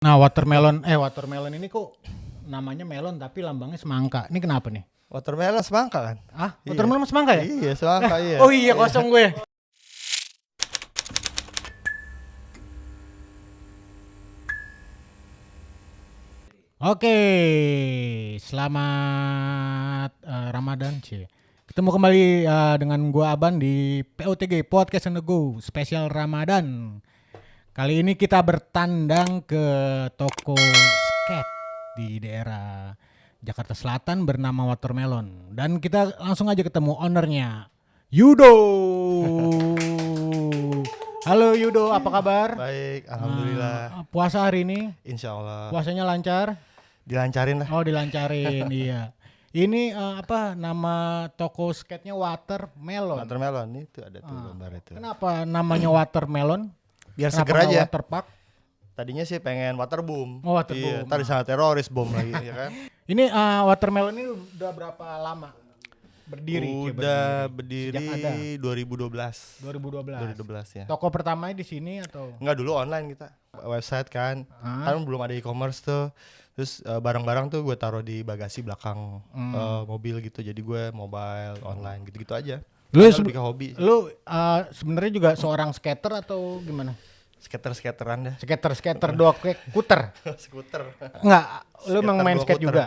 Nah, watermelon ini kok namanya melon tapi lambangnya semangka. Ini kenapa nih? Watermelon semangka kan? Ah, Iya. watermelon semangka ya? Iya, semangka iya. Oh iya, kosong gue. Oke, selamat Ramadan, C. Ketemu kembali dengan gua Aban di POTG Podcast on the Go spesial Ramadan. Kali ini kita bertandang ke toko skate di daerah Jakarta Selatan bernama Watermelon, dan kita langsung aja ketemu ownernya, Yudo. Halo Yudo, apa kabar? Baik, alhamdulillah. Puasa hari ini? Insya Allah. Puasanya lancar? Dilancarin lah. Oh, dilancarin. Iya. Ini apa nama toko skate-nya? Watermelon. Watermelon itu ada tuh gambar itu. Kenapa namanya Watermelon? Biar Kenapa seger nggak aja. Waterpark? Tadinya sih pengen waterboom. Oh, waterboom. Iya, tadi sana teroris bom lagi ya kan. Ini Watermelon ini udah berapa lama berdiri? Udah Sejak ada? berdiri 2012. 2012. 2012 ya. Toko pertamanya di sini atau? Enggak, dulu online kita. Website kan. Kan belum ada e-commerce tuh. Terus barang-barang tuh gue taruh di bagasi belakang mobil gitu. Jadi gue mobile online gitu-gitu aja. Lu lebih ke hobi. Lu sebenarnya juga seorang skater atau gimana? Skater-skateran dah. Skater doang kayak skuter. Skuter. Enggak, lu emang Skater main dua skate skuter. juga?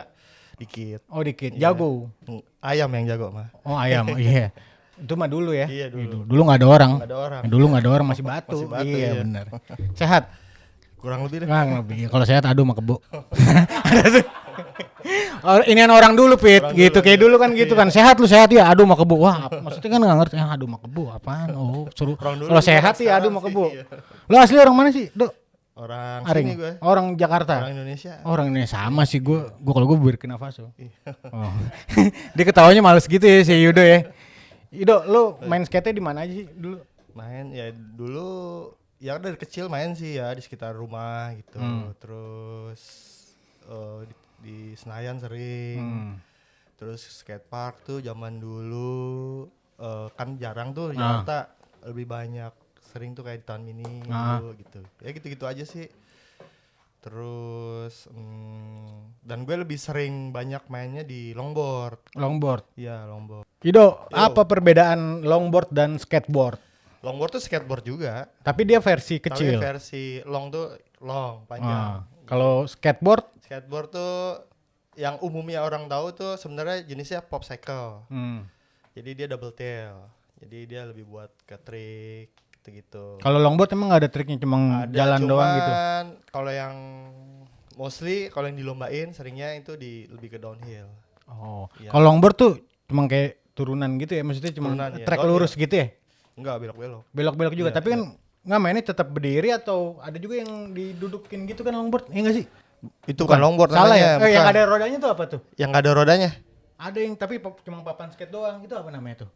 Dikit. Oh, dikit. Iya. Jago. Ayam yang jago mah. Oh, ayam. Iya. Itu mah dulu ya. Iya, dulu. Dulu enggak ada orang. Nggak ada orang. Dulu enggak ada orang, masih batu. Masih batu, iya, iya. benar. Sehat. Kurang lebih deh. Kurang lebih. Kalau sehat adu mah kebo. Ada tuh. Inian orang dulu Pit, Orang gitu dulu, kayak iya. dulu kan gitu kan. Sehat lu sehat ya, adu mah kebo. Wah, maksudnya kan enggak ngerti adu mah kebo apaan. Oh, suruh. Orang dulu Kalau juga sehat orang ya adu sekarang mah sih, kebo. iya. Lu asli orang mana sih, Dok? Orang Aring. sini gue. Orang Jakarta. Orang Indonesia. Orang ini sama sih gue kalau gue Burkina Faso. Oh. Dia ketawanya males gitu ya si Yudo ya. Yudo, lu main skate di mana aja sih dulu? Main ya dulu ya dari kecil main sih ya di sekitar rumah gitu. Terus di Senayan sering. Terus skatepark tuh zaman dulu kan jarang tuh di Jakarta, lebih banyak. Sering tuh kayak di Taman Mini dulu gitu. Ya gitu-gitu aja sih. Terus dan gue lebih sering banyak mainnya di longboard. Longboard. Iya, longboard. Yudo, apa perbedaan longboard dan skateboard? Longboard tuh skateboard juga, Tapi dia versi tapi kecil. versi long tuh long, panjang. Kalau skateboard, Skateboard tuh yang umumnya orang tahu tuh sebenarnya jenisnya popsicle. Jadi dia double tail. Jadi dia lebih buat ke trik gitu-gitu. kalau longboard emang nggak ada triknya, cuma Ada, jalan doang gitu. cuman kalau yang mostly kalau yang dilombain seringnya itu lebih ke downhill. Oh, Iya. kalau longboard tuh cuma kayak turunan gitu ya, maksudnya cuma Turunan, ya. trek lurus gitu ya? Enggak, belok-belok. Belok-belok juga, Iya, tapi kan nggak mainnya tetap berdiri atau ada juga yang didudukin gitu kan longboard, ya nggak sih? Itu bukan longboard Salah namanya. ya? Yang bukan. ada rodanya tuh apa tuh? Yang nggak ada rodanya. Ada yang tapi cuma papan skate doang, itu apa namanya tuh?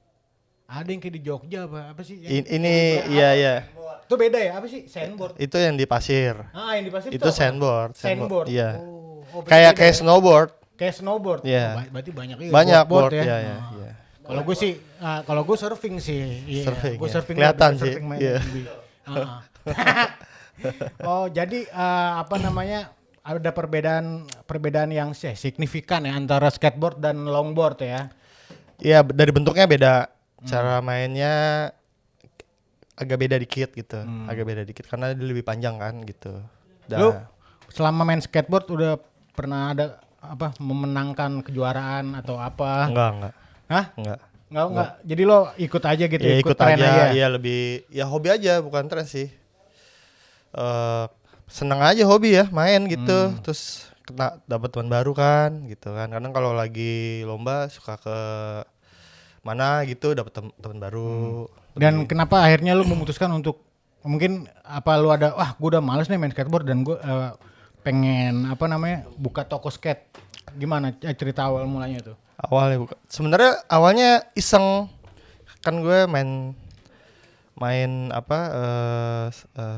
Ada yang kayak di Jogja apa sih? Yang Ini iya. itu beda ya? Apa sih? Sandboard. Itu yang di pasir. Yang di pasir Itu apa? sandboard. Sandboard. Iya. Berarti Kayak beda ya? snowboard. Kayak snowboard. Iya. Berarti banyak juga Banyak board board ya. iya. Kalau gue sih, kalau gue surfing sih. Iya. Surfing, Gue ya. surfing. Kelihatan lebih sih, surfing main iya. lebih. Oh, jadi apa namanya? Ada perbedaan yang signifikan ya antara skateboard dan longboard ya. Iya, dari bentuknya beda. Cara mainnya agak beda dikit gitu. Agak beda dikit karena dia lebih panjang kan gitu. Lu selama main skateboard udah pernah ada apa memenangkan kejuaraan atau apa? Enggak. Hah? Enggak. Jadi lo ikut aja gitu, Ya, ikut tren aja. Iya, lebih ya hobi aja, bukan tren sih. Seneng aja hobi ya, main gitu. Terus dapat teman baru kan gitu kan. Kadang kalau lagi lomba suka ke mana gitu dapat teman baru. Dan kenapa akhirnya lu memutuskan untuk mungkin apa lu ada gue udah males nih main skateboard dan gue pengen apa namanya buka toko skate. Gimana cerita awal mulanya tuh? Sebenarnya awalnya iseng kan gue main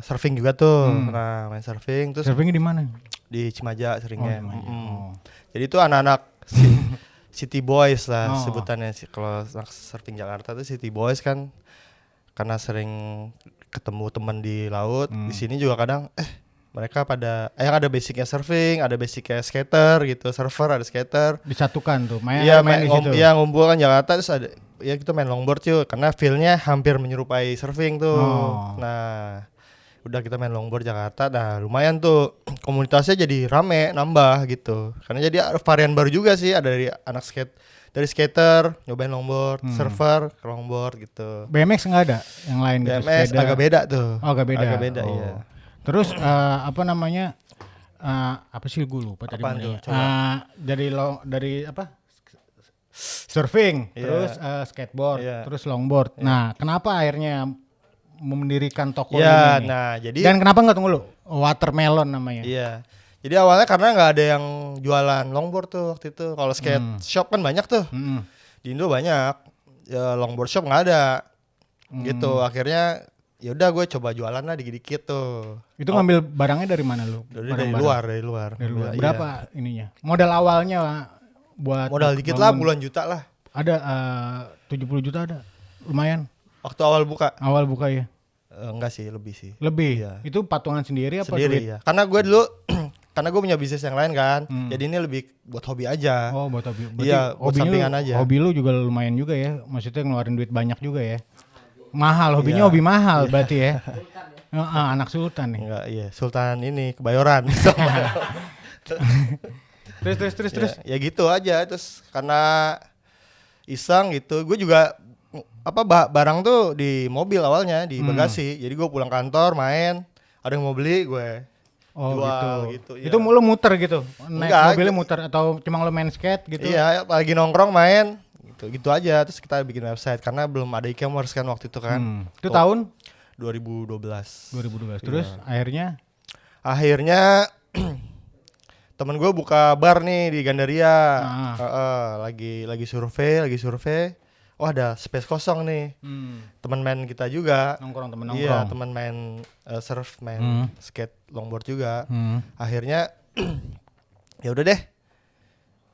surfing juga tuh. Nah, main surfing terus Surfingnya di mana? di Cimaja seringnya. Oh. Jadi itu anak-anak City Boys lah sebutannya sih. Kalau surfing Jakarta tuh City Boys kan karena sering ketemu teman di laut. Di sini juga kadang mereka pada yang ada basicnya surfing, ada basicnya skater gitu, surfer ada skater. Disatukan tuh, main Iya, main di situ. Iya, ngumpul kan Jakarta, terus ada ya kita main longboard cuy, karena feel-nya hampir menyerupai surfing tuh. Oh. Nah, udah kita main longboard Jakarta, nah lumayan tuh komunitasnya jadi rame, nambah gitu. Karena jadi varian baru juga sih, ada dari anak dari skater nyobain longboard, surfer ke longboard gitu. BMX nggak ada yang lain gitu? BMX sepeda? agak beda tuh. Oh, agak beda. Agak beda, Oh. iya. Terus apa namanya? Apa sih gue lupa tadi Apaan namanya. tuh? Coba. Dari apa? Surfing, Iya. terus skateboard, Iya. terus longboard. Nah, kenapa akhirnya mendirikan toko Iya, ini? nah jadi Dan kenapa nggak tunggu lu? Watermelon namanya. iya. Jadi awalnya karena nggak ada yang jualan longboard tuh waktu itu. Kalau skate shop kan banyak tuh. Mm-mm. Di Indo banyak. Ya longboard shop nggak ada. Gitu. Akhirnya ya udah gue coba jualan lah dikit-dikit tuh. Itu ngambil barangnya dari mana lu? Dari Barang-barang. dari luar. Dari luar. Iya. Berapa ininya? Modal awalnya buat Modal dikit lah, bangun? puluhan juta lah. Ada 70 juta ada. Lumayan. Waktu awal buka. Awal buka ya. Enggak sih, lebih sih. Lebih. Iya. Itu patungan sendiri apa Sendiri duit? ya. Karena gue dulu karena gue punya bisnis yang lain kan. Jadi ini lebih buat hobi aja. Oh, buat hobi. Berarti Iya, buat hobinya sampingan lu, aja. Hobi lu juga lumayan juga ya. Maksudnya ngeluarin duit banyak juga ya. Mahal, hobinya Iya. hobi mahal berarti ya. Anak sultan nih. Enggak, iya. Sultan ini Kebayoran. Terus. Ya gitu aja. Terus karena iseng gitu, gue juga barang tuh di mobil awalnya di bagasi. Jadi gue pulang kantor main, ada yang mau beli gue Oh jual gitu. gitu. Itu lu muter gitu. Naik Enggak, mobilnya muter atau cuma lu main skate gitu? Iya, lagi nongkrong main gitu aja. Terus kita bikin website karena belum ada e-commerce kan waktu itu kan. Itu tahun 2012. 2012. Terus Akhirnya temen gue buka bar nih di Gandaria. Lagi survei. Oh, ada space kosong nih. Temen main kita juga. Temen Iya, nongkrong. temen main surf, main skate, longboard juga. Akhirnya ya udah deh.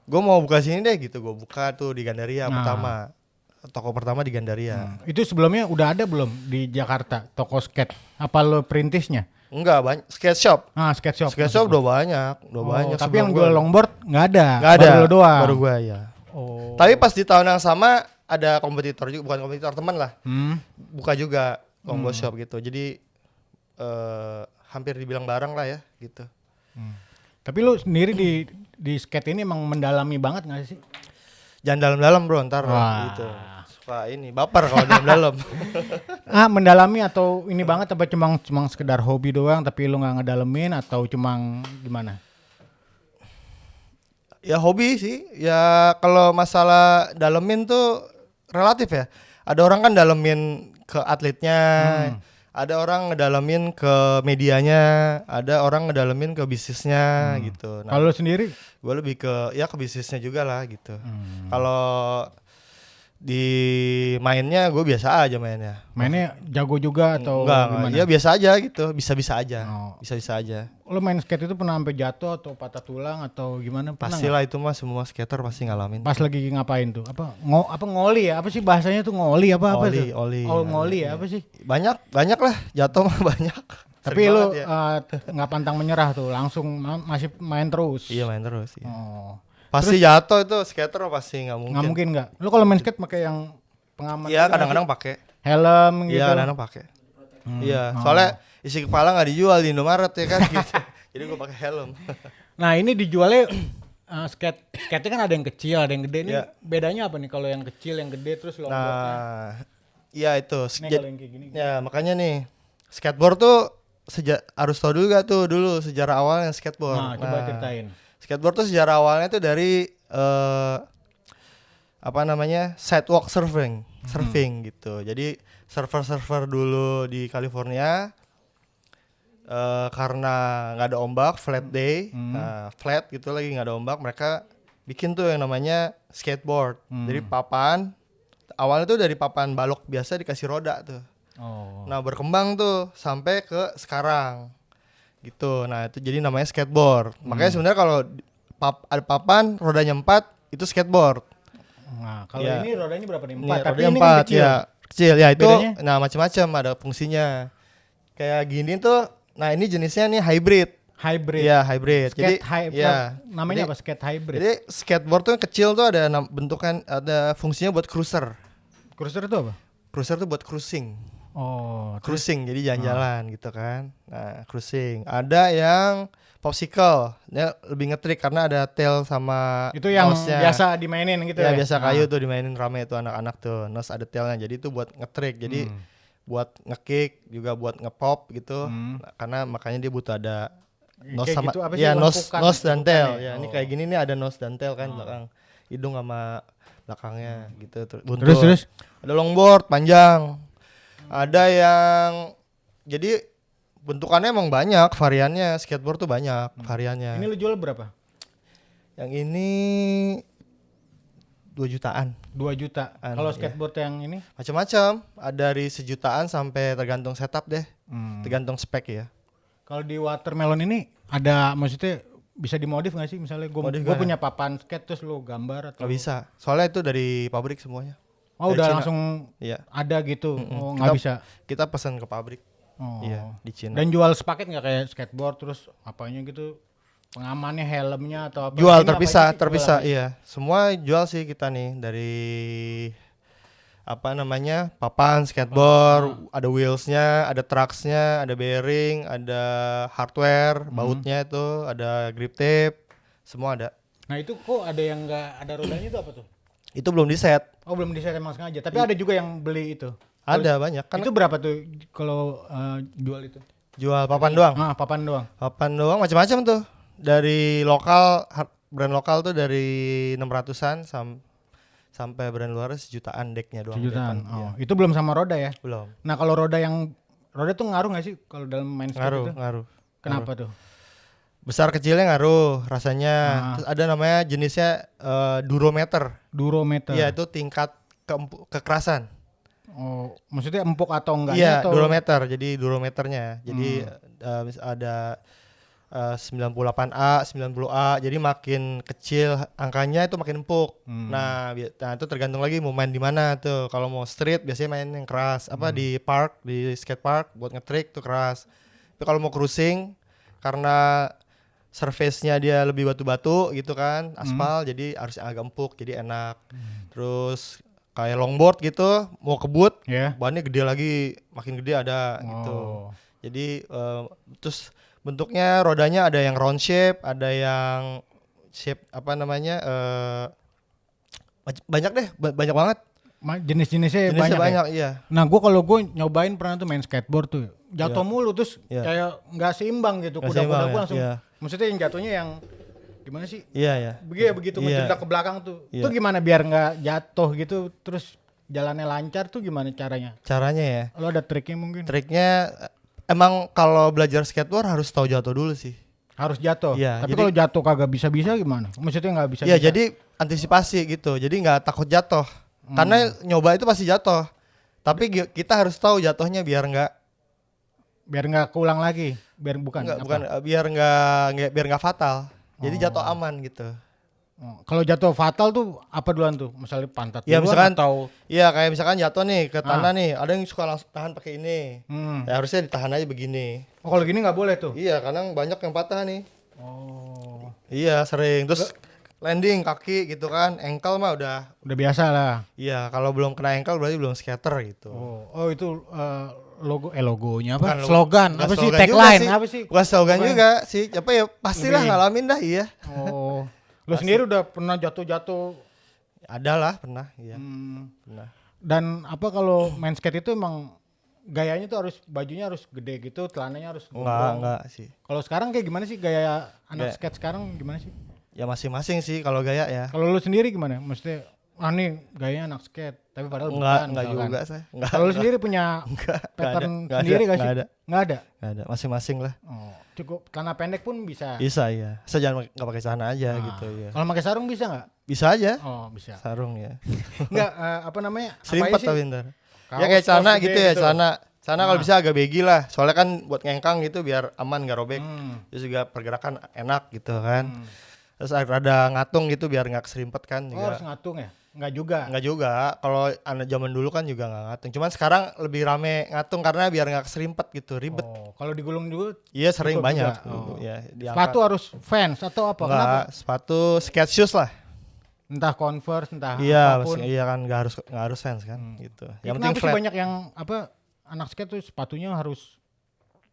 Gue mau buka sini deh gitu. Gue buka tuh di Gandaria pertama. Toko pertama di Gandaria. Itu sebelumnya udah ada belum di Jakarta toko skate? Apa lo perintisnya? Enggak, banyak skate shop. Skate shop. Skate shop udah banyak, Tapi yang sebelum jual gua. longboard nggak ada. Nggak ada. Baru lo doang. Baru gua ya. Oh. Tapi pas di tahun yang sama ada kompetitor juga, bukan kompetitor, teman lah. Buka juga longboard shop gitu. Jadi hampir dibilang bareng lah ya gitu. Tapi lu sendiri di skate ini emang mendalami banget nggak sih? Jangan dalam-dalam bro, ntar Wah. gitu. Suka ini baper kalau dalam-dalam. Mendalami atau ini banget apa cuma sekedar hobi doang tapi lu nggak ngedalemin atau cuma gimana? Ya hobi sih. Ya kalau masalah dalemin tuh relatif ya. Ada orang kan dalemin ke atletnya, ada orang ngedalemin ke medianya, ada orang ngedalemin ke bisnisnya gitu. Nah, Kalau lu sendiri? gue lebih ke bisnisnya juga lah gitu. Kalau di mainnya gue biasa aja mainnya. Mainnya jago juga atau Enggak, gimana? ya biasa aja gitu, bisa-bisa aja. Oh. Bisa-bisa aja. Lu main skate itu pernah sampai jatuh atau patah tulang atau gimana? Pernah nggak? Pastilah itu mah semua skater pasti ngalamin. Pas lagi ngapain tuh? Apa ngoli ya? Apa sih bahasanya tuh ngoli apa tuh? Oli. Oh, ngoli ya, apa sih? Banyak lah, jatuh mah banyak. Tapi Sering lu banget ya. nggak pantang menyerah tuh, langsung masih main terus. Iya main terus. Iya. Oh. Pasti jatuh itu skater mah pasti nggak mungkin. Nggak mungkin nggak? Lu kalau main skate pakai yang pengaman? Iya gitu kadang-kadang pakai. helm gitu. Iya kadang-kadang pakai. Iya soalnya isi kepala nggak dijual di Indomaret ya kan gitu. Jadi gue pakai helm. Nah ini dijualnya skate kan ada yang kecil, ada yang gede nih. Iya. Bedanya apa nih kalau yang kecil, yang gede terus longboardnya? Nah iya itu. Nih kalau yang kayak gini. Ya makanya nih skateboard tuh harus tahu dulu sejarah awalnya skateboard. Nah, coba ceritain. Skateboard tuh sejarah awalnya tuh dari sidewalk surfing gitu. Jadi surfer dulu di California karena nggak ada ombak, flat day, flat gitu lagi nggak ada ombak, mereka bikin tuh yang namanya skateboard. Jadi papan awalnya tuh dari papan balok biasa dikasih roda tuh. Oh. Nah berkembang tuh sampai ke sekarang gitu. Nah itu jadi namanya skateboard. Makanya sebenarnya kalau ada papan rodanya 4 itu skateboard. Nah kalau Ya. ini rodanya berapa nih? Ini 4. Tapi rodanya ini kan kecil. ya kecil ya itu. Bedanya? Nah macam-macam ada fungsinya. Kayak gini tuh Nah, ini jenisnya nih hybrid. Hybrid. Iya, hybrid. Skate Jadi- namanya apa? Skate hybrid. Jadi skateboard tuh yang kecil tuh ada bentukan, ada fungsinya buat cruiser. Cruiser itu apa? Cruiser tuh buat cruising. Oh, Cruising jadi jalan-jalan gitu kan. Nah, cruising. Ada yang popsicle, dia lebih ngetrik karena ada tail sama itu yang nose-nya. biasa dimainin gitu Ya ya. biasa kayu tuh dimainin rame tuh anak-anak tuh. Nose ada tailnya. Jadi itu buat ngetrik. Jadi buat ngekick juga buat ngepop gitu. Nah, karena makanya dia butuh ada nose Kayak sama gitu, apa sih, ya lempukan, nose dan tail. lempukan ya? Ya, ini Oh. kayak gini nih ada nose dan tail kan belakang. Hidung sama belakangnya gitu. Buntut. Terus Ada longboard panjang. Ada yang jadi bentukannya emang banyak variannya, skateboard tuh banyak variannya. ini lu jual berapa? Yang ini 2 jutaan. 2 juta. Kalau skateboard yang ini? Macam-macam, ada dari 1 jutaan sampai tergantung setup deh. Tergantung spek ya. Kalau di Watermelon ini ada, maksudnya bisa dimodif nggak sih? Misalnya gue Modif gue nggak? punya papan skate terus lu gambar atau? Nggak bisa. Soalnya itu dari pabrik semuanya. Oh Dari udah Cina. langsung Iya. ada gitu. Oh nggak bisa. Kita pesan ke pabrik. Oh. Iya, di Cina. Dan jual sepaket nggak kayak skateboard terus apanya gitu? Pengamannya, helmnya atau apa? Jual Ini terpisah, apanya sih? terpisah, Jual apa? iya. Semua jual sih kita nih dari apa namanya? Papan skateboard, ada wheelsnya, ada trucksnya, ada bearing, ada hardware, bautnya itu, ada grip tape, semua ada. Nah itu kok ada yang nggak ada rodanya itu apa tuh? Itu belum di set. Oh belum di-set emang sengaja. Tapi ada juga yang beli itu. Ada banyak kan Itu berapa tuh kalau jual itu? jual papan doang. Ah papan doang. Papan doang macam-macam tuh. Dari lokal brand lokal tuh dari 600-an sampai brand luar 1 jutaan decknya doang. Sejutaan. depan. Iya. Oh, itu belum sama roda ya? Belum. Nah kalau roda tuh ngaruh nggak sih kalau dalam main skate Ngaruh, itu? ngaruh. Kenapa tuh? Besar kecilnya ngaruh rasanya. Terus ada namanya jenisnya durometer. Durometer. Iya, itu tingkat kekerasan. Oh, maksudnya empuk atau enggaknya Iya, atau? durometer. Jadi durometernya. Jadi ada 98A, 90A. Jadi makin kecil angkanya itu makin empuk. Nah, itu tergantung lagi mau main di mana tuh. Kalau mau street biasanya main yang keras. Apa di park, di skate park buat nge-trick tuh keras. Tapi kalau mau cruising karena surface-nya dia lebih batu-batu gitu kan, aspal, jadi harus agak empuk, jadi enak. Terus kayak longboard gitu, mau kebut, Ya. bannya gede lagi, makin gede ada gitu. Oh. Jadi terus bentuknya rodanya ada yang round shape, ada yang shape apa namanya banyak deh, banyak banget. Jenis-jenisnya Jenisnya banyak. banyak, Ya? iya. Nah, kalau gue nyobain pernah tuh main skateboard tuh, jatuh mulu terus Iya. kayak nggak seimbang gitu. Nggak Kuda-kuda seimbang gue ya, langsung. iya. Maksudnya yang jatuhnya yang gimana sih? Iya, ya. Begitu Iya. mencedak ke belakang tuh. Iya. Itu gimana biar nggak jatuh gitu terus jalannya lancar tuh gimana caranya? Caranya ya. Lo ada triknya mungkin? Triknya emang kalau belajar skateboard harus tahu jatuh dulu sih. Harus jatuh. Iya, Tapi jadi- kalau jatuh kagak bisa-bisa gimana? Maksudnya nggak bisa. Iya, jadi antisipasi gitu. Jadi nggak takut jatuh. Karena nyoba itu pasti jatuh. Tapi kita harus tahu jatuhnya biar biar nggak keulang lagi. Biar bukan. biar nggak fatal. Jadi jatuh aman gitu. Oh, kalau jatuh fatal tuh apa duluan tuh? Misalnya pantat Ya, duluan misalkan atau Iya, kayak misalkan jatuh nih ke tanah nih, ada yang suka langsung tahan pakai ini. Ya harusnya ditahan aja begini. Oh, kalau gini nggak boleh tuh. Iya, kadang banyak yang patah nih. Oh. Iya, sering. Terus landing kaki gitu kan, ankle mah udah. Udah biasa lah. Iya, kalau belum kena ankle berarti belum skater gitu. Oh itu logonya apa? Bukan logo- Slogan bukan apa sih? slogan juga Tagline sih. apa sih? Bukan slogan Bukan. juga sih. Apa ya? Pastilah Lebih. ngalamin dah, iya. Oh. Lo sendiri udah pernah jatuh-jatuh? Ada lah, pernah, iya. Hmm. Pernah. Dan apa kalau main skate itu emang gayanya tuh harus bajunya harus gede gitu, celananya harus gondrong. Enggak sih. Kalau sekarang kayak gimana sih gaya anak Gaya- skate sekarang gimana sih? Ya masing-masing sih kalau gaya ya. Kalau lu sendiri gimana? Maksudnya nih gayanya anak skate, tapi padahal Enggak bukan. misalkan. juga saya. Enggak. Kalau lu sendiri punya Enggak pattern ada, sendiri gak sih? Enggak ada. Nggak ada. Enggak ada, masing-masing lah. Oh, cukup celana pendek pun bisa. Bisa ya. Saya jangan enggak pakai celana aja gitu ya. Kalau pakai sarung bisa nggak? Bisa aja. Oh, bisa. Sarung ya. Enggak, apa namanya? Serimpet Apanya sih? tapi ntar. Kaos- Ya kayak celana kaos gitu gede ya, gitu. celana. Celana kalau bisa agak baggy lah. Soalnya kan buat ngengkang gitu biar aman enggak robek. Hmm. Terus juga pergerakan enak gitu kan. Terus ada ngatung gitu biar nggak keserimpet kan Oh, juga. harus ngatung ya? Enggak juga. Nggak juga. Kalau anak zaman dulu kan juga nggak ngatung. Cuman sekarang lebih rame ngatung karena biar nggak keserimpet gitu, ribet. Oh, kalau digulung dulu Iya sering cukup banyak. juga. Oh. Ya, sepatu harus Vans atau apa? Kenapa? Enggak, sepatu skate shoes lah. Entah Converse, entah Iya, apapun. iya kan nggak harus fans kan gitu. Ya, Yang penting kenapa sih flat. banyak yang apa anak skate tuh sepatunya harus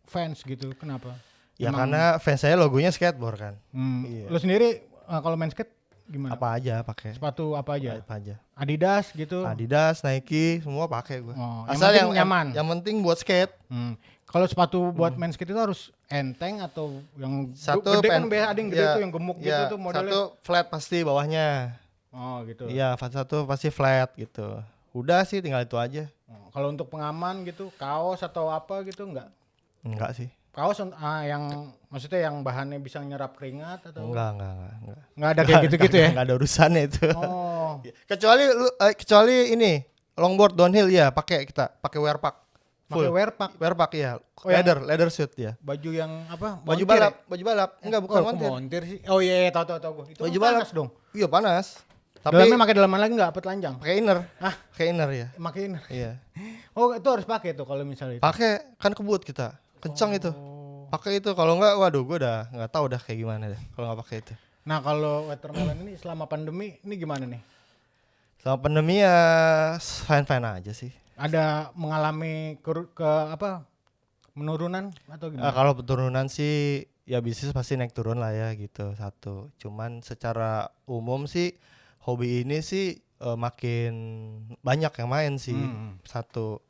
Vans gitu? Kenapa? Ya Emang- karena fans saya logonya skateboard kan. Iya. Lu sendiri kalau main skate gimana? Apa aja pakai. Sepatu apa aja? Apa aja. Adidas gitu. Adidas, Nike, semua pakai gua. Oh, Asal yang penting nyaman. Yang penting buat skate. Kalau sepatu buat main skate itu harus enteng atau yang Satu gede kan biasa ada yang gede iya, tuh yang gemuk iya, gitu tuh modelnya. Satu flat pasti bawahnya. Oh gitu. Iya, satu pasti flat gitu. Udah sih tinggal itu aja. Kalau untuk pengaman gitu, kaos atau apa gitu enggak? Enggak sih. Kaos yang maksudnya yang bahannya bisa nyerap keringat atau Enggak. Enggak ada kayak gitu-gitu ya? Enggak ada urusannya itu. Oh. Kecuali ini longboard downhill ya pakai wear pack. Pakai Full. wear pack. Wear pack ya. Oh, yang- Leather suit ya. Baju yang apa? Baju montir balap. ya? Enggak bukan Oh, montir. montir sih. Oh iya, tahu gua. Itu Baju kan balap. panas dong. Iya panas. Tapi Dalamnya pakai dalaman lagi enggak apa telanjang? pakai inner. Hah? Pakai inner ya. Makin. Iya. Oh, itu harus pakai tuh kalau misalnya itu. Pakai kan kebut kita. Kencang itu. Oh. Pakai itu kalau enggak waduh gua udah enggak tahu dah kayak gimana deh kalau enggak pakai itu. Nah, kalau watermelon ini selama pandemi ini gimana nih? Selama pandemi ya fine aja sih. Ada mengalami menurunan atau gimana? Kalau penurunan sih ya bisnis pasti naik turun lah ya gitu satu. Cuman secara umum sih hobi ini sih makin banyak yang main sih satu.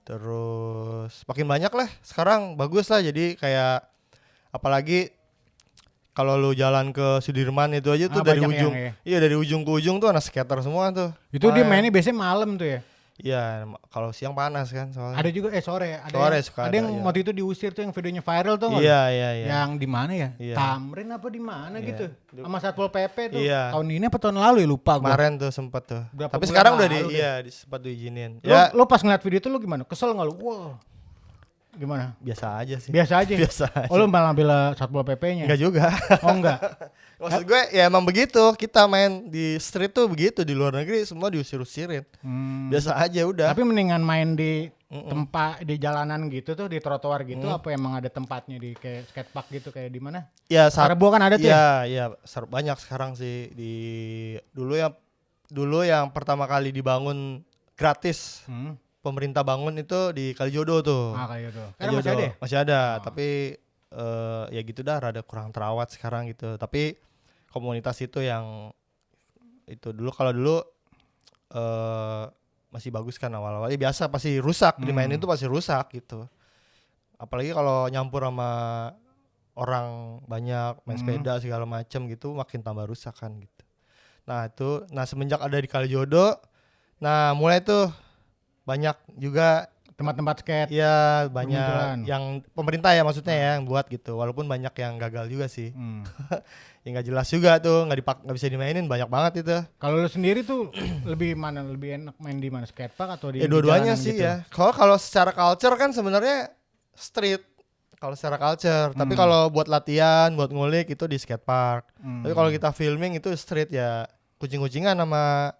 Terus makin banyak lah sekarang bagus lah jadi kayak apalagi kalau lu jalan ke Sudirman itu aja tuh dari banyak ujung yang, ya. iya dari ujung ke ujung tuh anak skater semua tuh. Itu dia mainnya biasanya malam tuh ya. Iya, kalau siang panas kan soalnya. Ada juga sore, Sore suka ada yang iya. waktu itu diusir tuh yang videonya viral tuh nggak? Iya. Yang di mana ya? Iya. Tamrin apa di mana Iya. gitu? Sama Satpol PP tuh. Iya. Tahun ini apa tahun lalu ya lupa gua. Kemarin tuh sempet tuh. Berapa Tapi bulan sekarang udah lalu deh. sempat diizinin. Lo pas ngeliat video itu lo gimana? Kesel nggak lo? Wow. Gimana? Biasa aja sih. Biasa aja. Biasa aja. Oh lo malah bela Satpol PP-nya? Enggak juga. Oh enggak. Maksud gue ya emang begitu. Kita main di street tuh begitu. Di luar negeri semua diusir-usirin. Biasa aja udah. Tapi mendingan main di tempat di jalanan gitu tuh, di trotoar gitu, apa emang ada tempatnya di kayak skatepark gitu kayak di mana? Ya Karebo kan ada tuh ya? Iya, banyak sekarang sih di dulu yang pertama kali dibangun gratis. Pemerintah bangun itu di Kalijodo tuh. Kayak gitu. Karena masih ada ya? Masih ada, tapi ya gitu dah rada kurang terawat sekarang gitu. Tapi komunitas itu yang itu kalau dulu masih bagus kan awal-awal. Ya biasa pasti rusak, dimainin itu pasti rusak gitu. Apalagi kalau nyampur sama orang banyak main sepeda segala macam gitu makin tambah rusak kan gitu. Nah semenjak ada di Kalijodo, nah mulai tuh banyak juga Tempat-tempat skate. ya banyak bermunculan. yang pemerintah ya maksudnya ya yang buat gitu. Walaupun banyak yang gagal juga sih. Ya nggak jelas juga tuh nggak bisa dimainin banyak banget itu. Kalau lu sendiri tuh lebih enak main di mana, skatepark atau di Dua-duanya jalanan sih gitu? ya. Kalau secara culture kan sebenarnya street. Kalau secara culture, tapi kalau buat latihan, buat ngulik itu di skatepark. Tapi kalau kita filming itu street ya kucing-kucingan sama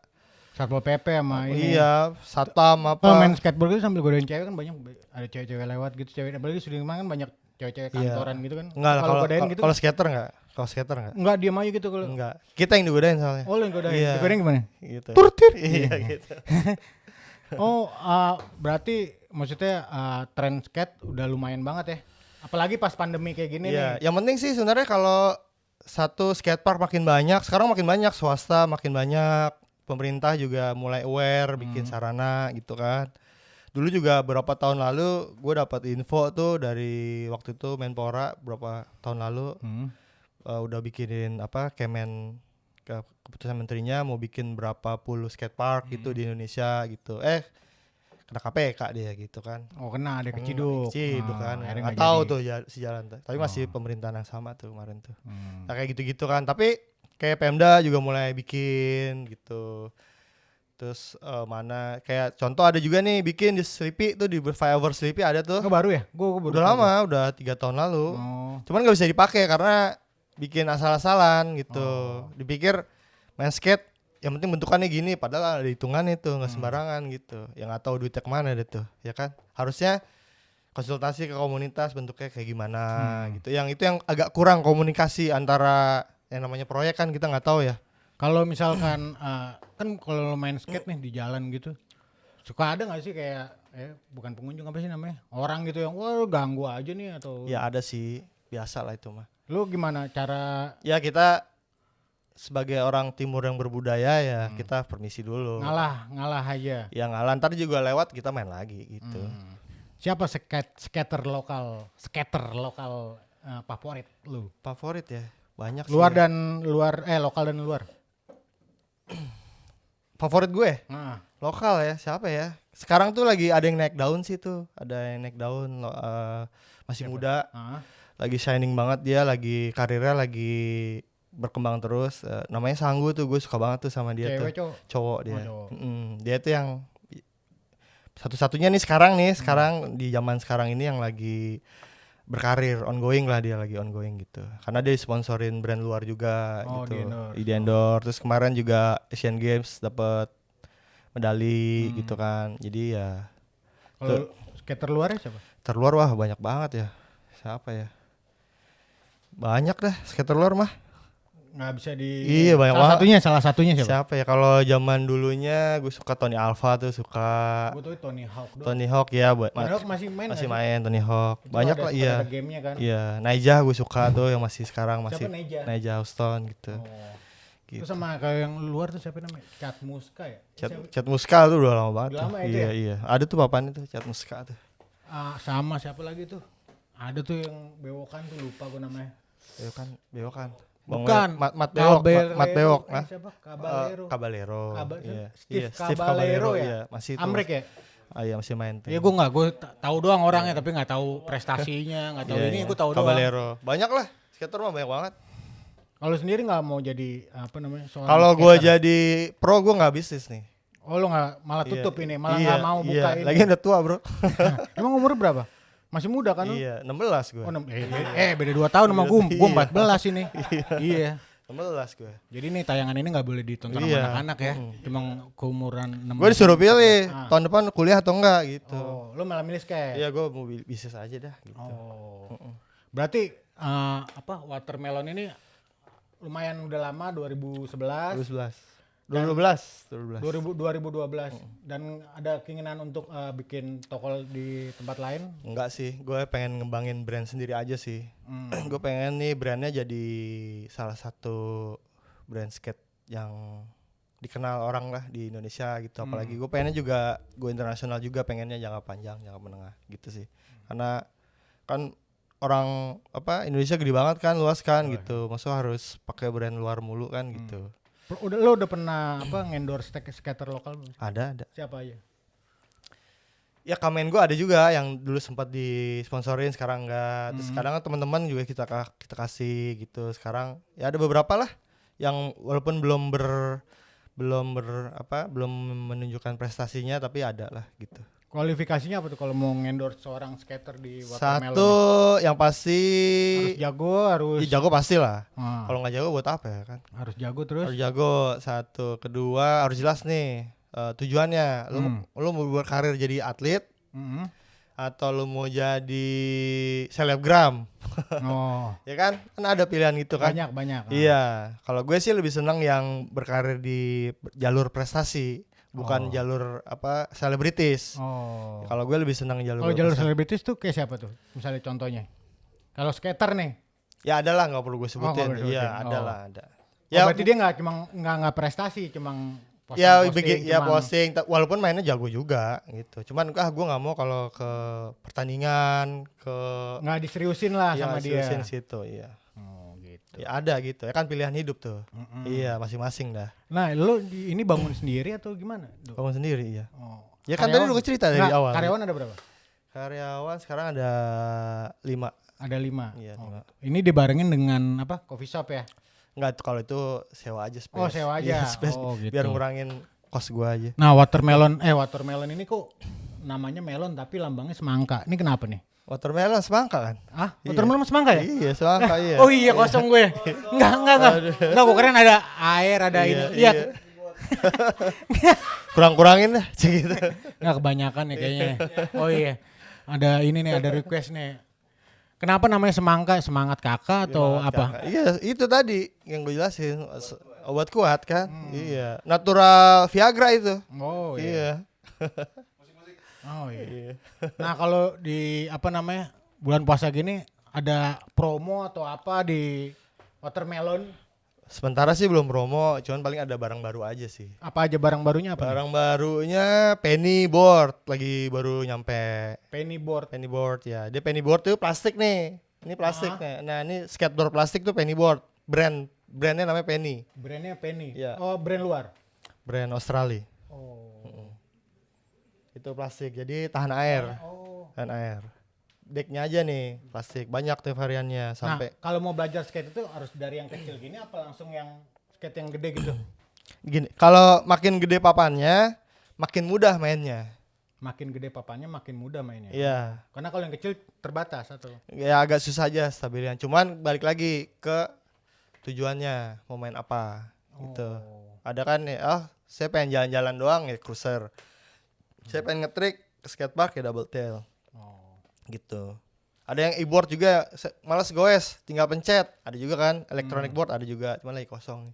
Satpol PP sama ini. iya, satam apa. Kalau main skateboard itu sambil godain cewek kan banyak ada cewek-cewek lewat gitu, cewek apalagi Sudirman kan banyak cewek-cewek Iya. kantoran gitu kan. Enggak lah, kalau godain gitu. kalau skater enggak. Kalau skater enggak. Enggak diam aja gitu kalau. Enggak. Kita yang digodain soalnya. Oh, lu yang godain. Iya. Digodain gimana? Gitu. Turtir. Iya gitu. Oh, berarti maksudnya tren skate udah lumayan banget ya. Apalagi pas pandemi kayak gini Iya, nih. yang penting sih sebenarnya kalau satu skatepark makin banyak, sekarang makin banyak swasta, makin banyak pemerintah juga mulai aware bikin sarana gitu kan. Dulu juga beberapa tahun lalu gue dapat info tuh dari waktu itu Menpora berapa tahun lalu udah bikinin Kemen keputusan menterinya mau bikin berapa puluh skatepark gitu di Indonesia gitu. Kena KPK dia gitu kan. Oh, kena ada keciduk. Keciduk kan. Akhirnya Nggak nggak tahu jadi. tuh sejalan tuh. Tapi masih pemerintahan yang sama tuh kemarin tuh. Nah, kayak gitu-gitu kan. Tapi kayak Pemda juga mulai bikin gitu. Terus mana kayak contoh ada juga nih bikin di Sleepy tuh di Flyover Sleepy ada tuh. Oh, baru ya? Gua baru Udah tahu. lama, udah 3 tahun lalu. Oh. Cuman nggak bisa dipakai karena bikin asal-asalan gitu. Dipikir main skate yang penting bentukannya gini, padahal ada hitungan itu, nggak sembarangan gitu. Yang nggak tahu duitnya kemana deh tuh, ya kan? Harusnya konsultasi ke komunitas bentuknya kayak gimana gitu. Yang itu yang agak kurang komunikasi antara yang namanya proyek kan kita nggak tahu ya. Kalau misalkan kan kalau lo main skate nih di jalan gitu, suka ada nggak sih kayak bukan pengunjung apa sih namanya, orang gitu yang wah ganggu aja nih atau? Ya ada sih, biasa lah itu mah. Lu gimana cara Ya kita sebagai orang timur yang berbudaya ya kita permisi dulu. ngalah aja? Ya ngalah, ntar juga lewat kita main lagi gitu. Siapa skater lokal favorit lu? Favorit ya banyak sih. Luar ya. dan luar lokal dan luar. Favorit gue Nah, lokal ya siapa ya? Sekarang tuh lagi ada yang naik daun sih tuh, ada yang naik daun masih siapa? muda, lagi shining banget dia, lagi karirnya lagi berkembang terus. Namanya Sanggu tuh, gue suka banget tuh sama dia. Cewek tuh. cowok? Cowok dia. Cowok. Dia tuh yang satu-satunya nih sekarang di zaman sekarang ini yang lagi berkarir, ongoing lah, dia lagi ongoing gitu. Karena dia sponsorin brand luar juga gitu. Di endorse. Terus kemarin juga Asian Games dapat medali gitu kan. Jadi ya Kalau skater luarnya siapa? terluar wah banyak banget ya. Siapa ya? Banyak dah skater luar mah. Nggak bisa di. Iya banyak banget. Salah satunya siapa? Siapa ya? Kalau zaman dulunya gue suka Tony Alva tuh, suka Gue tuh Tony Hawk doang. Tony Hawk ya, Tony Hawk masih main. masih main Tony Hawk. Itu Banyak ada, lah iya. Ada gamenya kan. Iya, Naija gue suka tuh yang masih sekarang masih. Siapa Naija? Naija Houston gitu. Itu sama kayak yang luar tuh siapa namanya? Cat Muska ya? Cat Muska tuh udah lama banget. Udah lama tuh. itu Iya ya? iya. Ada tuh papan itu Cat Muska tuh. Sama siapa lagi tuh? Ada tuh yang bewokan tuh, lupa gue namanya. Bewokan. Bukan. Mat Bewok. Siapa? Caballero. Steve Iya, Caballero ya? Iya, masih itu. Amrek ya? Iya masih main tuh. Iya gue tahu doang orangnya tapi nggak tahu prestasinya, nggak tahu ini gue tahu doang. Caballero. Banyak lah. Skater mah banyak banget. Kalau sendiri nggak mau jadi apa namanya? Kalau gue jadi pro gue nggak bisnis nih. Oh lo nggak malah tutup ini, malah nggak mau buka ini. Lagi udah tua bro. Emang umur berapa? Masih muda kan lu? Iya 16 gue. Oh, beda 2 tahun sama gue 14 ini. Iya. 16 gue. Jadi nih tayangan ini nggak boleh ditonton sama anak-anak ya. Cuma keumuran 6. Gue disuruh pilih tahun depan kuliah atau enggak gitu. Oh, lu malah milih skate. Iya gue mau bisnis aja dah gitu. Oh. Berarti watermelon ini lumayan udah lama 2011. 2012. Dan ada keinginan untuk bikin toko di tempat lain? Enggak sih, gue pengen ngembangin brand sendiri aja sih. Gue pengen nih brandnya jadi salah satu brand skate yang dikenal orang lah di Indonesia gitu. Apalagi gue pengennya juga gue internasional juga, pengennya jangka panjang, jangka menengah gitu sih. Karena kan orang Indonesia gede banget kan, luas kan gitu. Maksudnya harus pakai brand luar mulu kan gitu. Lo udah pernah ngendorse skater lokal belum? Ada. Siapa aja? Ya Kamen gue ada juga yang dulu sempat disponsorin, sekarang enggak. Terus kadang kan teman-teman juga kita kasih gitu. Sekarang ya ada beberapa lah yang walaupun belum menunjukkan prestasinya tapi ada lah gitu. Kualifikasinya apa tuh kalau mau ngendorse seorang skater di watermelon? Satu yang pasti harus jago, jago pasti lah. Kalau nggak jago buat apa ya kan? Harus jago terus. Harus jago satu. Kedua harus jelas nih tujuannya. Lu mau berkarir jadi atlet atau lu mau jadi selebgram? Ya kan? Kan ada pilihan gitu kan? Banyak. Iya. Kalau gue sih lebih senang yang berkarir di jalur prestasi. Bukan jalur selebritis. Kalau gue lebih senang jalur. Kalau jalur selebritis tuh kayak siapa tuh? Misalnya contohnya. Kalau skater nih. Ya ada lah, nggak perlu gue sebutin. Iya ada. Ya berarti dia nggak prestasi, cuma posting. Walaupun mainnya jago juga gitu. Cuman gue nggak mau kalau ke pertandingan nggak diseriusin lah sama dia. Diseriusin situ, iya. Ya ada gitu, ya kan pilihan hidup tuh. Iya masing-masing dah. Nah lo ini bangun sendiri atau gimana? Bangun sendiri iya. Ya kan tadi lu cerita dari awal. Karyawan ada berapa? Karyawan sekarang ada 5. Ada 5. Iya 5. Ini dibarengin dengan coffee shop ya? Enggak, kalau itu sewa aja space. Oh sewa aja. Ya, space, gitu. Biar ngurangin kos gua aja. Nah watermelon ini kok namanya melon tapi lambangnya semangka. Ini kenapa nih? Watermelon semangka kan? Ah, Iya. watermelon semangka ya? Iya, semangka iya. Oh iya kosong gue. Enggak. Enggak, gue keren ada air, ada Iya, ini. iya. Kurang-kurangin lah gitu. Enggak kebanyakan ya kayaknya. Oh iya. Ada ini nih, ada request nih. Kenapa namanya semangka? Semangat kakak atau apa? Iya, itu tadi yang gue jelasin. Obat kuat kan? Iya. Natural Viagra itu. Oh iya. Iya. Oh iya. Iya. Nah, kalau di apa namanya? Bulan puasa gini ada promo atau apa di watermelon? Sementara sih belum promo, cuman paling ada barang baru aja sih. Apa aja barang barunya apa? Barang barunya penny board lagi baru nyampe. Penny board. Penny board ya. Dia penny board tuh plastik nih. Ini plastik nih. Nah, ini skateboard plastik tuh penny board. Brandnya namanya Penny. Brandnya Penny. Iya. Oh, brand luar. Brand Australia. Oh. Itu plastik. Jadi tahan air. Oh. Tahan air. Decknya aja nih plastik. Banyak tuh variannya sampai. Nah, kalau mau belajar skate itu harus dari yang kecil gini apa langsung yang skate yang gede gitu? Gini, kalau makin gede papannya, makin mudah mainnya. Makin gede papannya makin mudah mainnya. Iya. Karena kalau yang kecil terbatas atau Ya agak susah aja stabilian. Cuman balik lagi ke tujuannya mau main apa gitu. Ada kan ya, saya pengen jalan-jalan doang ya cruiser. Saya pengen ngetrik ke skatepark ya double tail. Gitu. Ada yang e-board juga malas goes, tinggal pencet. Ada juga kan electronic board ada juga, cuman lagi kosong.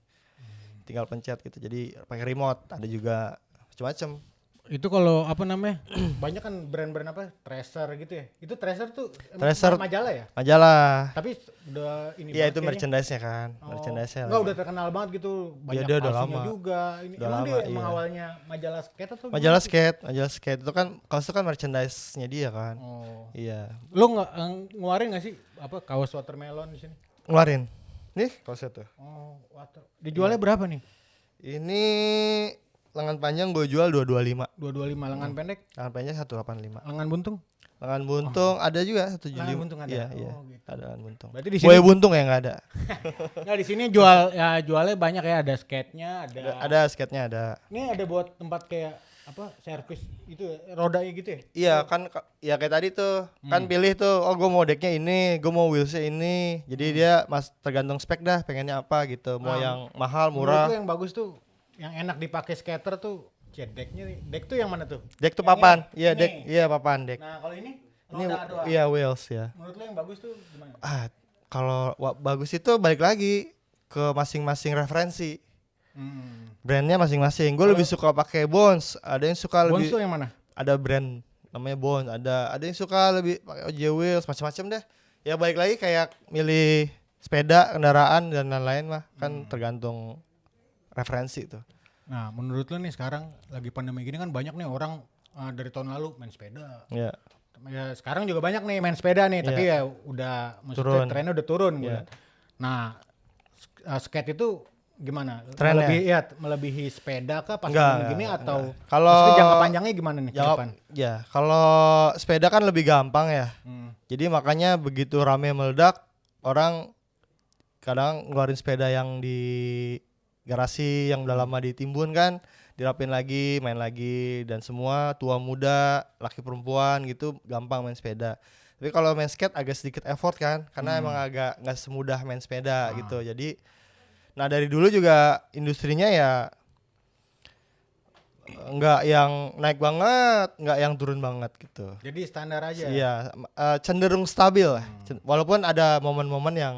Tinggal pencet gitu. Jadi pakai remote ada juga macam-macam. itu kalau apa namanya? Banyak kan brand-brand apa? Tracer gitu ya. Itu Tracer tuh Tracer majalah ya? Majalah. Tapi udah ini Iya banget itu kayaknya. merchandise-nya kan. Oh, Merchandise-nya. enggak lagi. udah terkenal banget gitu. Banyak dia udah palsunya lama. juga. Ini Udah emang lama, dia emang iya. awalnya majalah skate atau Majalah gimana sih? skate itu kan kaos itu kan merchandise-nya dia kan. Oh. Iya. Lu ngeluarin nggak sih apa kaos watermelon di sini? Ngeluarin. Nih kaosnya tuh. Oh, dijualnya berapa nih? Ini lengan panjang gue jual 225. 225 lengan pendek, Lengan panjang 185. lengan buntung. Lengan buntung ada juga 175. Lengan buntung ada? Iya, Oh, iya. gitu. Ada lengan buntung. Berarti di sini Buaya buntung ya enggak ada. nggak di sini jualnya banyak ya, ada skate-nya, ada. Ada skate-nya ada. Ini ada buat tempat kayak apa? Servis itu ya, rodanya gitu ya? Iya kan ya kayak tadi tuh kan pilih tuh oh gue mau decknya ini, gue mau wheelsnya ini. Jadi dia tergantung spek dah pengennya apa gitu. Mau yang mahal Menurut murah. lu yang bagus tuh, yang enak dipakai skater tuh, decknya, deck tuh yang mana tuh? Deck tuh Yang papan. ini? Iya Ini. deck, iya papan deck. Nah kalau ini Ini roda doang. iya wheels ya. Menurut lu yang bagus tuh gimana? Kalau bagus itu balik lagi ke masing-masing referensi. Brandnya masing-masing. Gue lebih suka pakai Bones. Ada yang suka Bones lebih tuh yang mana? ada brand namanya Bones. Ada yang suka lebih pakai OJ Wheels macam-macam deh. Ya balik lagi kayak milih sepeda, kendaraan dan lain-lain mah kan tergantung referensi tuh. Nah menurut lu nih sekarang lagi pandemi gini kan banyak nih orang dari tahun lalu main sepeda. Ya. Ya sekarang juga banyak nih main sepeda nih, tapi ya udah maksudnya Turun. trennya udah turun Iya. gitu. Nah, skate itu gimana? Trennya? Melebihi sepeda kah pas Enggak, pandemi gini enggak, atau enggak. Kalau maksudnya jangka panjangnya gimana nih ke Jawab depan? ya, kalau sepeda kan lebih gampang ya. Jadi makanya begitu rame meledak, orang kadang ngeluarin sepeda yang di garasi yang udah lama ditimbun kan, dirapin lagi, main lagi dan semua tua muda, laki perempuan gitu gampang main sepeda. Tapi kalau main skate agak sedikit effort kan, karena emang agak nggak semudah main sepeda gitu. Jadi, nah dari dulu juga industrinya ya nggak yang naik banget, nggak yang turun banget gitu. Jadi standar aja. Iya, cenderung stabil lah. Walaupun ada momen-momen yang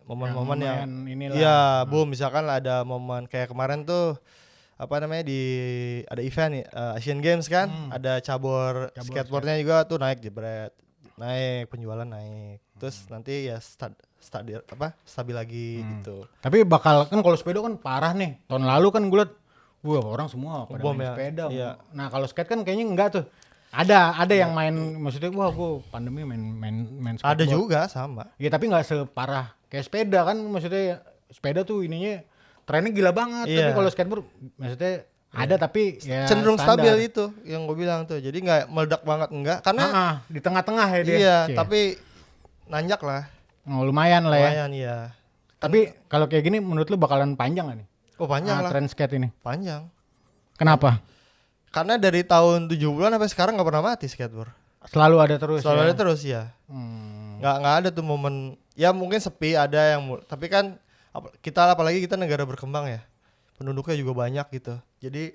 lumayan inilah. iya, boom, misalkan lah ada momen kayak kemarin tuh apa namanya ada event nih Asian Games kan, ada cabur skateboardnya juga tuh naik jebret. Naik, penjualan naik. Terus nanti ya stabil lagi gitu. Tapi bakal kan kalau sepeda kan parah nih. Tahun lalu kan gue liat, wah orang semua pada Bom main ya, sepeda. iya. Nah kalau skate kan kayaknya enggak tuh. Ada yang main, maksudnya wah gue pandemi main skateboard. Ada juga sama. Iya tapi nggak separah kayak sepeda kan, maksudnya sepeda tuh ininya trennya gila banget. Iya. Tapi kalau skateboard maksudnya ada tapi ya Cenderung standar. stabil itu yang gue bilang tuh. Jadi nggak meledak banget enggak karena Di tengah-tengah ya dia. iya, Cie. tapi nanjak lah. Oh, lumayan lah ya. Lumayan iya. Tapi kalau kayak gini menurut lu bakalan panjang gak nih? Oh panjang lah, Tren skate ini. panjang. Kenapa? Karena dari tahun 70-an sampai sekarang nggak pernah mati skateboard. Selalu ada terus Selalu ya. ada terus ya. Nggak ada tuh momen. Ya mungkin sepi ada yang tapi kan kita apalagi kita negara berkembang ya. Penduduknya juga banyak gitu. Jadi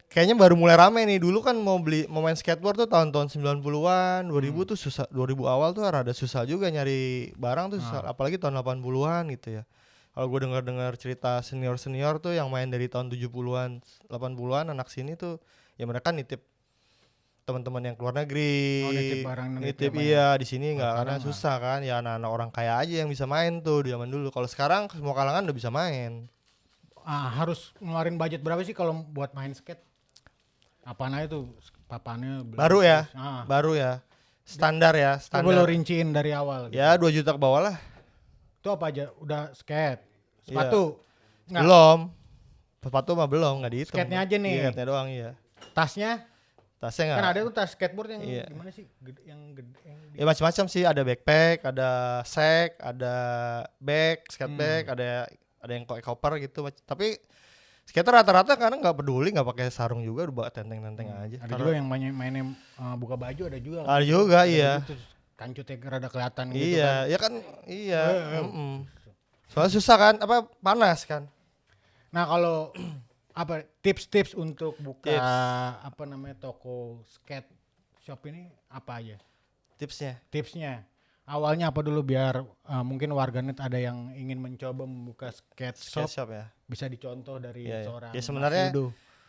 kayaknya baru mulai rame nih. Dulu kan mau main skateboard tuh tahun-tahun 90-an, 2000 tuh susah, 2000 awal tuh rada susah juga nyari barang tuh susah, apalagi tahun 80-an gitu ya. Kalau gue dengar cerita senior-senior tuh yang main dari tahun 70-an, 80-an anak sini tuh ya mereka nitip teman-teman yang keluar negeri. Nitip barang nitip iya di sini enggak karena susah kan. Ya anak-anak orang kaya aja yang bisa main tuh di zaman dulu. Kalau sekarang semua kalangan udah bisa main. Harus ngeluarin budget berapa sih kalau buat main skate? Apaan aja tuh papannya Baru ya. Baru ya. Standar ya, Coba lo rinciin dari awal gitu. Ya 2 juta ke bawah lah. Itu apa aja? Udah skate, sepatu? Nggak. Belum. Sepatu mah belum, nggak dihitung. Skate-nya aja nih. Skate-nya doang iya. Tasnya nggak. Kan ada tuh tas skateboard yang gimana sih? Ya macam-macam sih, ada backpack, ada sack, ada bag, skate bag, ada yang koper gitu. Tapi skater rata-rata karena nggak peduli, nggak pakai sarung juga, udah bawa tenteng-tenteng aja. Ada juga yang mainnya buka baju, ada juga. Ada juga iya. Kancutnya rada kelihatan gitu iya, kan. Ya kan iya. Soalnya susah kan, panas kan. Nah kalau apa tips-tips untuk buka toko skate shop ini apa aja? Tipsnya awalnya apa dulu biar mungkin warganet ada yang ingin mencoba membuka skate shop ya. Bisa dicontoh dari seorang. Ya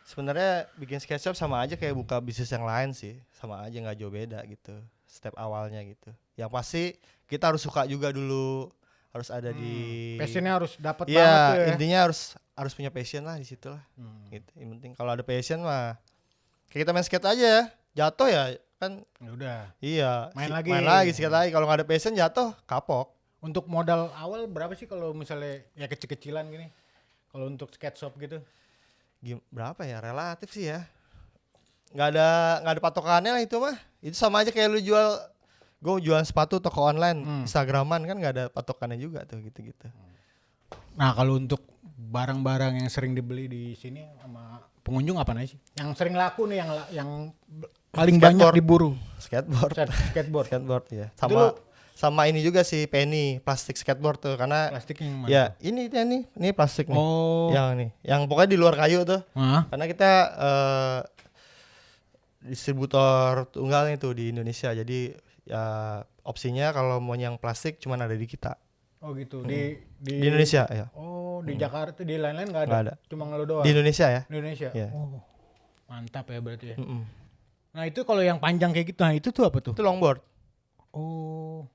sebenarnya bikin skate shop sama aja kayak buka bisnis yang lain sih, sama aja nggak jauh beda gitu. Step awalnya gitu. Yang pasti kita harus suka juga dulu, harus ada di passionnya harus dapat banget tuh ya. Intinya harus punya passion lah di situ lah. Gitu. Yang penting kalau ada passion mah kayak kita main skate aja, jatuh ya kan. Ya udah. Iya. Main lagi skate lagi. Kalau nggak ada passion jatuh kapok. Untuk modal awal berapa sih kalau misalnya ya kecil-kecilan gini? Kalau untuk skate shop gitu? Berapa ya? Relatif sih ya. Nggak ada patokannya lah itu mah. Itu sama aja kayak lu gue jualan sepatu toko online, Instagraman kan nggak ada patokannya juga tuh gitu-gitu. Nah kalau untuk barang-barang yang sering dibeli di sini sama pengunjung apa sih? Yang sering laku nih, yang paling banyak diburu. Skateboard ya. Sama ini juga sih Penny plastik skateboard tuh karena plastik yang mana? Ya ini plastik nih. Yang ini, yang pokoknya di luar kayu tuh. Karena kita distributor tunggal itu di Indonesia, jadi ya opsinya kalau mau yang plastik cuman ada di kita. Oh gitu. Di Indonesia ya. Oh di Jakarta, di lain-lain nggak ada. Cuma ngeluh doang. Di Indonesia ya. Yeah. Oh mantap ya berarti ya. Nah itu kalau yang panjang kayak gitu, nah itu tuh apa tuh? Itu longboard. Oh.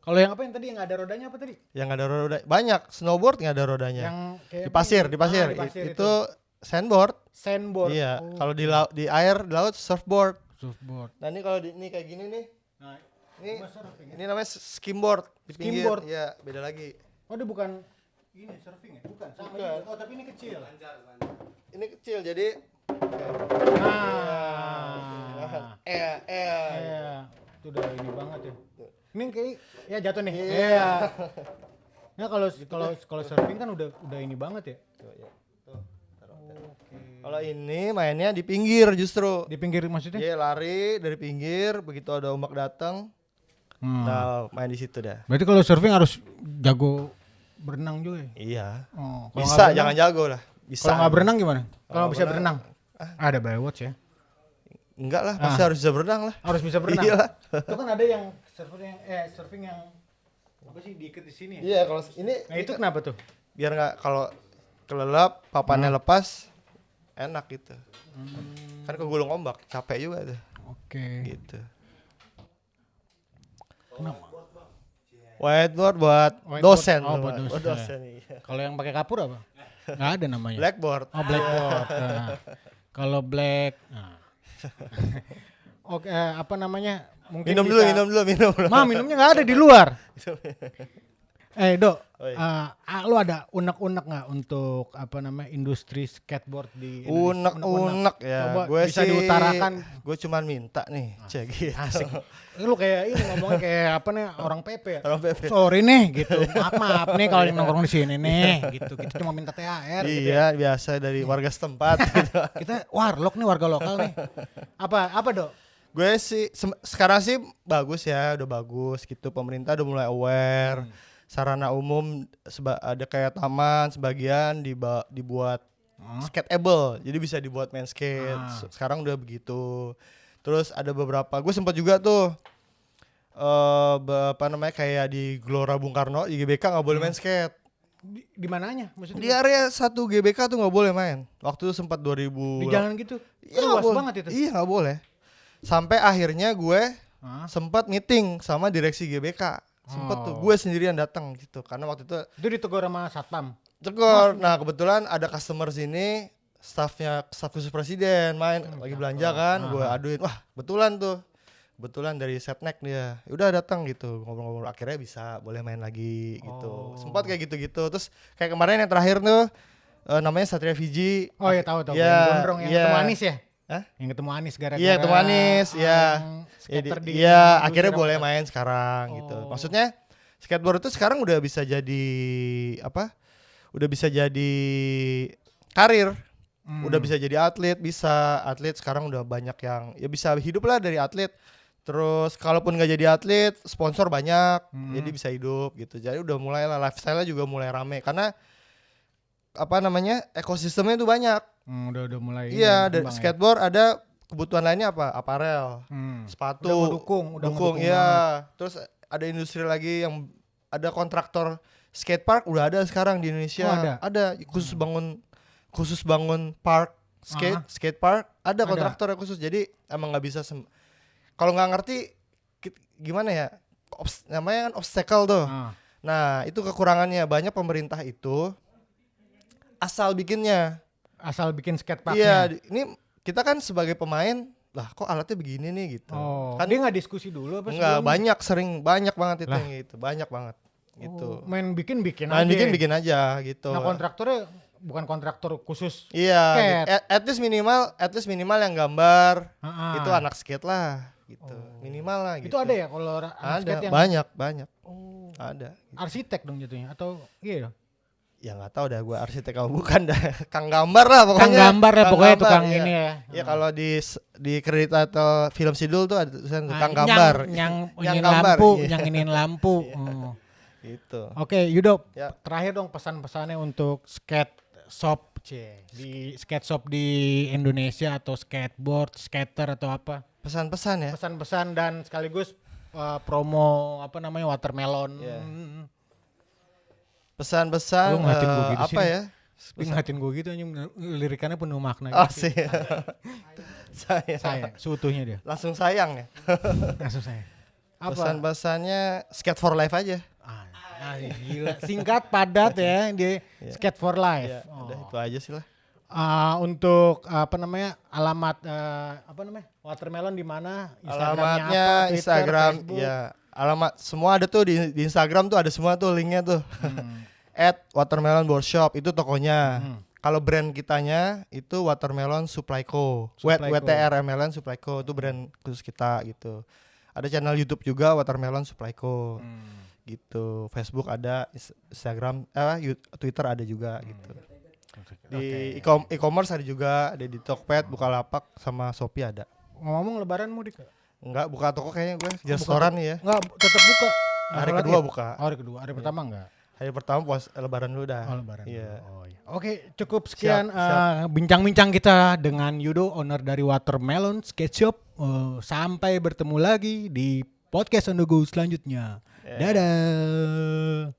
Kalau yang apa yang tadi yang nggak ada rodanya apa tadi? Yang nggak ada roda banyak. Snowboard nggak ada rodanya. Yang di pasir. Itu sandboard. Iya. Kalau di air di laut surfboard. Nah ini kalau ini kayak gini nih. Nah ini namanya skimboard di pinggir. Iya beda lagi. Oh dia bukan ini surfing ya? Bukan. Sama juga. Oh tapi ini kecil. Ini kecil jadi. Itu udah ini banget ya. Ini kayak ya jatuh nih. Iya. Nah kalau surfing kan udah ini banget ya. Kalau ini mainnya di pinggir justru. Di pinggir maksudnya? Iya lari dari pinggir, begitu ada ombak datang. Nah main di situ dah. Berarti kalau surfing harus jago berenang juga ya? Iya. Bisa jangan jago lah. Bisa. Kalau nggak berenang gimana? Kalau bisa berenang? Ada Baywatch ya? Enggak lah, pasti harus bisa berenang lah. Harus bisa berenang. Iya. Itu kan ada yang surfing yang apa sih diikat di sini ya? Iya, kalau ini. Nah, itu kenapa tuh? Biar nggak kalau kelelap, papannya lepas, enak gitu. Kan kegulung ombak, capek juga tuh. Oke. Gitu. Kenapa? Whiteboard buat dosen. Oh, buat dosen. Iya. Kalau yang pakai kapur apa? Nggak ada namanya. Blackboard. Oh, blackboard. Nah. Kalau black. Nah. Oke, apa namanya? Mungkin minum dulu. minumnya nggak ada di luar. Dok, Oi. lu ada unek-unek nggak untuk apa namanya industri skateboard di Indonesia? Unek-unek ya. Coba Gue bisa sih diutarakan. gue cuman minta nih, cek gitu. Asik. Lu kayak ini ngomongnya kayak apa nih orang PP ya? Orang PP. Sorry nih gitu. Maaf nih kalau yang nongkrong di sini nih gitu. Kita cuma minta THR gitu ya. Iya, biasa dari warga setempat gitu. Kita warlock nih warga lokal nih. Apa Dok? Gue sih sekarang sih bagus ya, udah bagus gitu. Pemerintah udah mulai aware. Sarana umum ada kayak taman sebagian dibuat skateable. Jadi bisa dibuat main skate. Sekarang udah begitu. Terus ada beberapa, gue sempat juga tuh apa namanya kayak di Gelora Bung Karno di GBK nggak boleh main skate. Di mananya? Maksudnya Di area 1 GBK tuh nggak boleh main. Waktu itu sempat 2000. di jalan gitu. Iya, Luas nggak banget itu. Iya nggak boleh. Sampai akhirnya gue sempat meeting sama direksi GBK. Sempat tuh gue sendirian datang gitu. Karena waktu itu Itu ditegur sama satpam. tegur. Nah kebetulan ada customer sini, staf khusus presiden main lagi belanja kan. Gue aduin, wah kebetulan dari Setnek dia. Udah datang gitu ngobrol-ngobrol. Akhirnya bisa boleh main lagi gitu. Sempat kayak gitu-gitu. Terus kayak kemarin yang terakhir tuh namanya Satria Fiji. Oh iya tahu. Iya, Yang gondrong yang iya. ketemu Anis ya? Hah? Yang ketemu Anis gara-gara. Iya, ketemu Anis, iya. Skater di Iya, di akhirnya Serang. boleh main sekarang gitu. Maksudnya skateboard itu sekarang udah bisa jadi apa? Udah bisa jadi karir. Udah bisa jadi atlet, bisa. Atlet sekarang udah banyak yang ya bisa hidup lah dari atlet. Terus kalaupun nggak jadi atlet, sponsor banyak, jadi bisa hidup gitu. Jadi udah mulai lah lifestyle-nya juga mulai rame karena apa namanya ekosistemnya itu banyak. Udah mulai. Iya, berkembang ya. skateboard ada kebutuhan lainnya apa? Aparel, sepatu, Udah ngedukung ya. Terus ada industri lagi yang ada kontraktor skatepark udah ada sekarang di Indonesia. Oh, ada? Khusus bangun park skate park ada kontraktor yang khusus. Jadi emang nggak bisa kalau nggak ngerti gimana ya? Namanya kan obstacle tuh. Nah, itu kekurangannya banyak pemerintah itu asal bikinnya. Asal bikin skateparknya. Iya, ini kita kan sebagai pemain, lah kok alatnya begini nih gitu. Kan dia nggak diskusi dulu apa Enggak, sebelumnya? banyak banget itu yang gitu, banyak banget gitu. Main bikin Main aja. bikin aja gitu. Nah kontraktornya bukan kontraktor khusus. Iya, skate. at least minimal yang gambar itu anak skate lah gitu. Minimal lah gitu. Itu ada ya kalau anak Ada, skate yang banyak. Ada. arsitek dong jatuhnya atau iya dong? Ya nggak tahu dah gue arsitek atau bukan dah. Kang gambar lah pokoknya. Kang gambar ya pokoknya gambar, tukang iya. ini ya. Ya kalau di kredit atau film Sidul tuh ada tulisan tukang gambar. Yang gambar, lampu, iya. yang iniin lampu. Gitu. Oke, Yudo, Ya. terakhir dong pesan-pesannya untuk skate shop di skate shop di Indonesia atau skateboard, skater atau apa? Pesan-pesan ya. Pesan-pesan dan sekaligus promo apa namanya watermelon. Iya. Pesan-pesan Lu ngeliatin gua gitu apa sih. ya? Dia ngeliatin gue gitu anjing lirikannya penuh makna Oh gitu. sih. Saya seutuhnya dia. Langsung sayang ya. Langsung saya. Apa? Pesan-pesannya skate for life aja. Gila. Singkat, padat ya. Dia skate for life. Ya, udah itu aja sih lah. Untuk apa namanya alamat apa namanya watermelon di mana? Alamatnya apa, Twitter, Instagram Facebook? ya. Alamat semua ada tuh di Instagram tuh ada semua tuh linknya tuh. @watermelon workshop itu tokonya. Kalau brand kitanya itu Watermelon Supply Co. WTRMLN Supply Co itu brand khusus kita gitu. Ada channel YouTube juga Watermelon Supply Co. Gitu. Facebook ada, Instagram, Twitter ada juga gitu. Di e-commerce ada juga, ada di Tokped, Bukalapak sama Shopee ada. Ngomong lebaran mudik gak? Enggak, buka toko kayaknya gue. Restoran nih ya. Enggak, tetap buka. Hari Sholat kedua Id. buka. Hari kedua, hari pertama enggak? Hari pertama puas lebaran dulu dah. Oh, lebaran. Iya. Oh, iya. Oke, cukup sekian Siap. bincang-bincang kita dengan Yudo, owner dari Watermelon Skate Shop. Sampai bertemu lagi di podcast On The Go selanjutnya. Dadah.